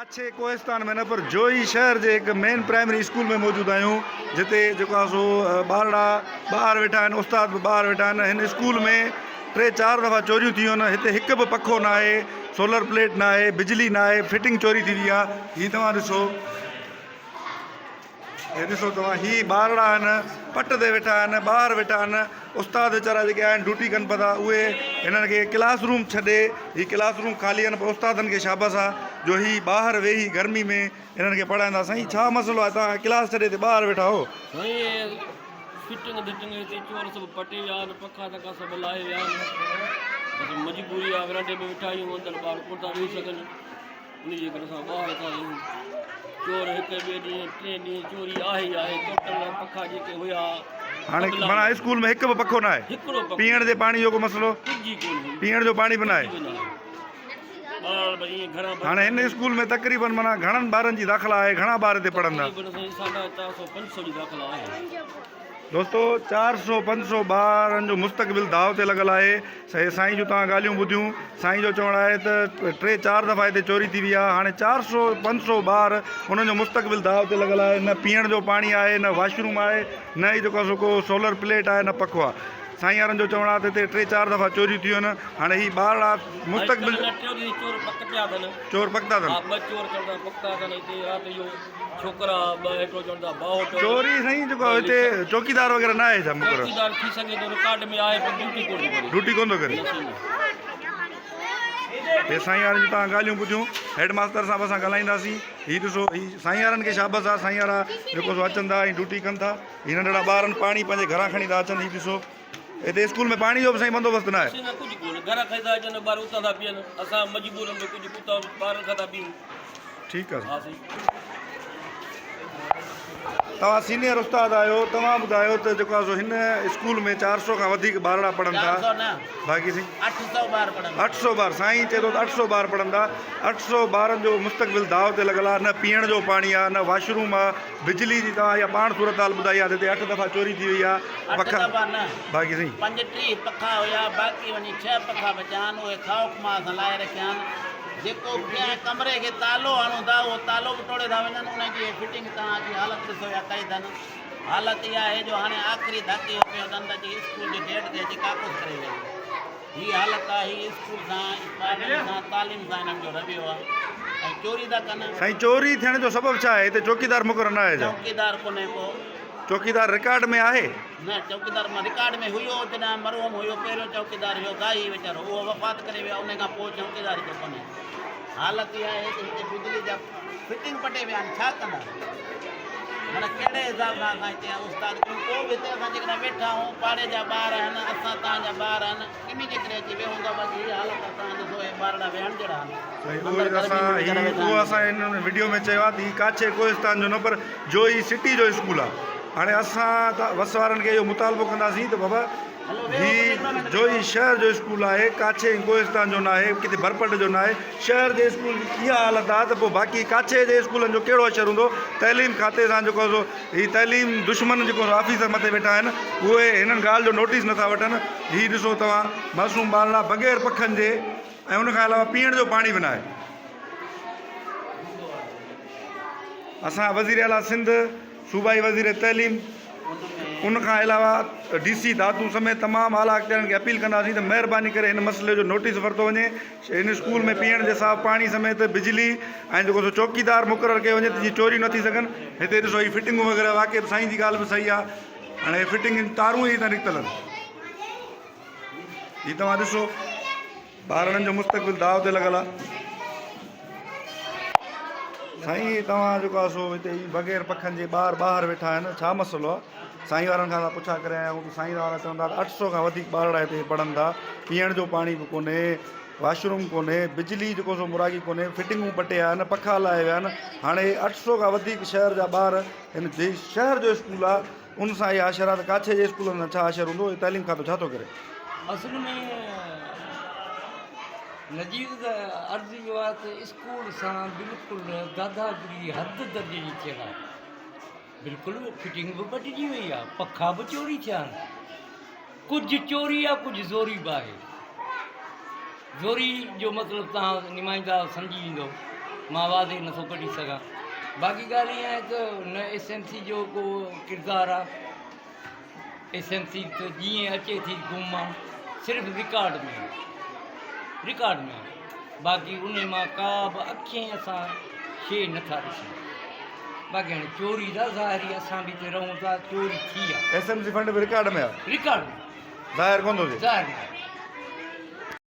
काछे कोहिस्तान में न पर जोई शहर जे एक मेन प्राइमरी स्कूल में मौजूद आहियूं जिते जेको आहे सो ॿारड़ा ॿाहिरि वेठा आहिनि उस्ताद बि ॿाहिरि वेठा आहिनि हिन स्कूल में 3-4 दफ़ा चोरियूं थी वियूं आहिनि हिते हिकु बि पखो न आहे सोलर प्लेट न आहे बिजली न आहे फिटिंग चोरी थी वई आहे हीअ तव्हां ॾिसो हे ॾिसो तव्हां हीअ ॿारड़ा आहिनि पट ते वेठा आहिनि ॿाहिरि वेठा आहिनि उस्ताद वीचारा जेके आहिनि ड्यूटी कनि पिया था उहे हिननि खे क्लास रूम छॾे हीअ क्लास रूम ख़ाली आहिनि पर उस्तादनि खे शाबाश आहे जो हीअ ॿाहिरि वेही गर्मी में हिननि खे पढ़ाईंदा साईं छा मसइलो आहे तव्हां क्लास छॾे ते ॿाहिरि वेठा हो फिटिंग फिटिंग हिते चोर सभु पटे विया आहिनि पखा तखा सभु लाहे विया आहिनि मजबूरी आहे विरांडे में वेठा आहियूं अंदरि ॿार कोन था वेही सघनि उन जे करे असां ॿाहिरि था वेहूं चोर हिकु ॿिए ॾींहुं 3 ॾींहं चोरी आहे ई आहे टोटल पखा जेके हुया हाणे माना स्कूल में हिकु बि पखो न आहे हिकिड़ो पीअण जे पाणी जो को मसइलो कुझु कोन्हे पीअण जो पाणी बि न आहे ॿार भई ईअं घणा हाणे हिन स्कूल में तक़रीबन माना घणनि ॿारनि जी दाख़िला आहे घणा ॿार हिते पढ़ंदा 400-500 जी दाख़िला आहे दोस्तो 400-500 ॿारनि जो मुस्तक़बिल दाव ते लॻल आहे साईं जूं तव्हां ॻाल्हियूं ॿुधियूं साईं जो चवणु आहे त 3-4 दफ़ा हिते चोरी थी वई आहे हाणे 400-500 ॿार हुननि जो मुस्तक़बिल दाव ते लॻल आहे न पीअण जो पाणी आहे न वॉशरूम आहे न ई जेको को सोलर प्लेट आहे न पखो आहे साईं वारनि जो चवणु आहे त हिते 3-4 दफ़ा चोरियूं थियूं आहिनि हाणे हीअ ॿार मुस्तक़बिल चोर पकता अथनि छोकिरा चोरी साईं जेको हिते चौकीदार वग़ैरह न आहे छा मुक़ररु थी सघे थो रिकॉर्ड में आहे पर ड्यूटी कोन थो करे हे साईं वारनि जी तव्हां ॻाल्हियूं ॿुधियूं हेड मास्टर साहिब सां ॻाल्हाईंदासीं हीअ ॾिसो हीअ साईं वारनि खे शाबाश आहे साईं वारा जेको सो अचनि था ऐं ड्यूटी कनि था हीअ नंढड़ा ॿारनि पाणी पंहिंजे घरां खणी था अचनि हीअ ॾिसो हिते स्कूल में पाणी जो बि साईं बंदोबस्तु न आहे कुझु कोन्हे घर खां था अचनि ॿार उतां था पीअनि असां मजबूरनि में कुझु उतां ॿारनि खां था पीऊं ठीकु आहे हा साईं तव्हां सीनियर उस्ताद आहियो तव्हां ॿुधायो त जेको आहे सो हिन स्कूल में 400 खां वधीक ॿारड़ा पढ़नि था बाक़ी साईं 800 ॿार साईं चए थो त 800 ॿार पढ़नि था 800 ॿारनि जो मुस्तक़बिल दाव ते लॻल आहे न पीअण जो पाणी आहे न वॉशरूम आहे बिजली जी तव्हां इहा पाण सूरत हाल ॿुधाई आहे हिते 8 दफ़ा चोरी थी वई आहे पखा बाक़ी साईं 35 पखा हुया बाक़ी वञी 6 पखा बचा आहिनि उहे ख़ौफ़ मां हलाए रखिया आहिनि जेको कंहिं कमरे खे तालो हणूं था उहो तालो बि टोड़े था वञनि उनजी फिटिंग तव्हांजी हालत ॾिसो या कई अथनि हालत इहा आहे जो हाणे आख़िरी धाकी हो पियो अथनि त स्कूल जी डेट ते अची काकुस करे वेंदी हीअ हालत आहे हीअ स्कूल सां तालीम सां हिननि जो रवियो आहे ऐं चोरी था कनि साईं चोरी थियण जो सबबु छा आहे हिते चौकीदार मुक़ररु न आहे चौकीदार कोन्हे को चौकीदार रिकॉर्ड में आहे न चौकीदार मां रिकॉर्ड में हुयो जॾहिं मरहूम हुयो पहिरियों चौकीदार हुयो गाई वीचारो उहो वफ़ात करे वियो उन खां पोइ चौकीदार जो कोन्हे हालत इहा आहे त हिते बिजली जा फिटिंग पटे विया आहिनि छा कंदा माना कहिड़े हिसाब सां असां हिते उस्ताद को बि हिते असां जेकॾहिं वेठा आहियूं पाड़े जा ॿार आहिनि असां तव्हांजा ॿार आहिनि इन जे करे अची विहूं था बाक़ी हीअ हालत असां ॾिसो हे ॿारड़ा वेहण जहिड़ा आहिनि उहो असां हिन वीडियो में चयो आहे त हीअ काछे कोहिस्तान जो न पर जोई सिटी जो स्कूल आहे हाणे असां त वस वारनि खे इहो मुतालबो कंदासीं त बाबा हीअ जोई शहर जो स्कूल आहे काछे कोहिस्तान जो न आहे किथे भरपट जो न आहे शहर जे स्कूल जी इहा हालत आहे त पोइ बाक़ी काछे जे स्कूलनि जो कहिड़ो असरु हूंदो तइलीम खाते सां जेको सो हीअ तइलीम दुश्मन जेको ऑफिसर मथे वेठा आहिनि उहे हिननि ॻाल्हि जो नोटिस नथा वठनि हीअ ॾिसो तव्हां मासूम ॿारड़ा बग़ैर पखनि जे ऐं उनखां अलावा पीअण जो पाणी बि न आहे असां वज़ीर आला सिंध सूबाई वज़ीर तइलीम उनखां अलावा DC दादू समेत तमामु आला अख़्तियारनि खे अपील कंदासीं त महिरबानी करे हिन मसइले जो नोटिस वरितो वञे हिन स्कूल में पीअण जे साफ़ पाणी समेत बिजली ऐं जेको सो चौकीदार मुक़ररु कयो वञे त जीअं चोरी न थी सघनि हिते ॾिसो हीअ फिटिंगूं वग़ैरह वाक़ई साईं जी ॻाल्हि बि सही आहे हाणे फिटिंग तारूं ई त निकितल आहिनि हीअ तव्हां ॾिसो ॿारनि जो मुस्तक़बिल दाव ते लॻल आहे साईं तव्हां जेको आहे सो हिते बग़ैर पखनि जे ॿाहिरि वेठा आहिनि छा मसइलो आहे साईं वारनि खां पुछा करे आया आहियूं साईं वारा चवंदा 800 खां वधीक ॿारड़ा हिते पढ़नि था पीअण जो पाणी बि कोन्हे वॉशरूम कोन्हे बिजली जेको सो मुरागी कोन्हे फिटिंगूं पटिया आहिनि पखा लाहे विया आहिनि हाणे 800 खां वधीक शहर जा ॿार हिन जे शहर जो स्कूल आहे उन सां इहा असरु आहे त काछे जे स्कूलनि में छा असरु हूंदो तइलीम खातो छा थो करे असल में नजीब अर्ज़ु इहो आहे त स्कूल सां बिल्कुलु दादागिरी हद दर्जे जी थियल आहे बिल्कुलु फिटिंग बि बटिजी वई आहे पखा बि चोरी थिया आहिनि कुझु चोरी आहे कुझु ज़ोरी बि आहे ज़ोरी जो मतिलबु तव्हां निमाईंदा सम्झी ईंदो मां वादे नथो कढी सघां। बाक़ी ॻाल्हि ईअं आहे त न SMC जो को किरदारु आहे। SMC त जीअं अचे थी गुम आहे, सिर्फ़ु रिकॉर्ड में बाक़ी उन मां का बि अखियूं असां शइ नथा ॾिसूं। बाक़ी हाणे चोरी था ज़ाहिरी, असां बि हिते रहूं था, चोरी थी आहे SMC फंड बि रिकॉर्ड में आहे, रिकॉर्ड में ज़ाहिर कोन थो थिए। ज़ाहिर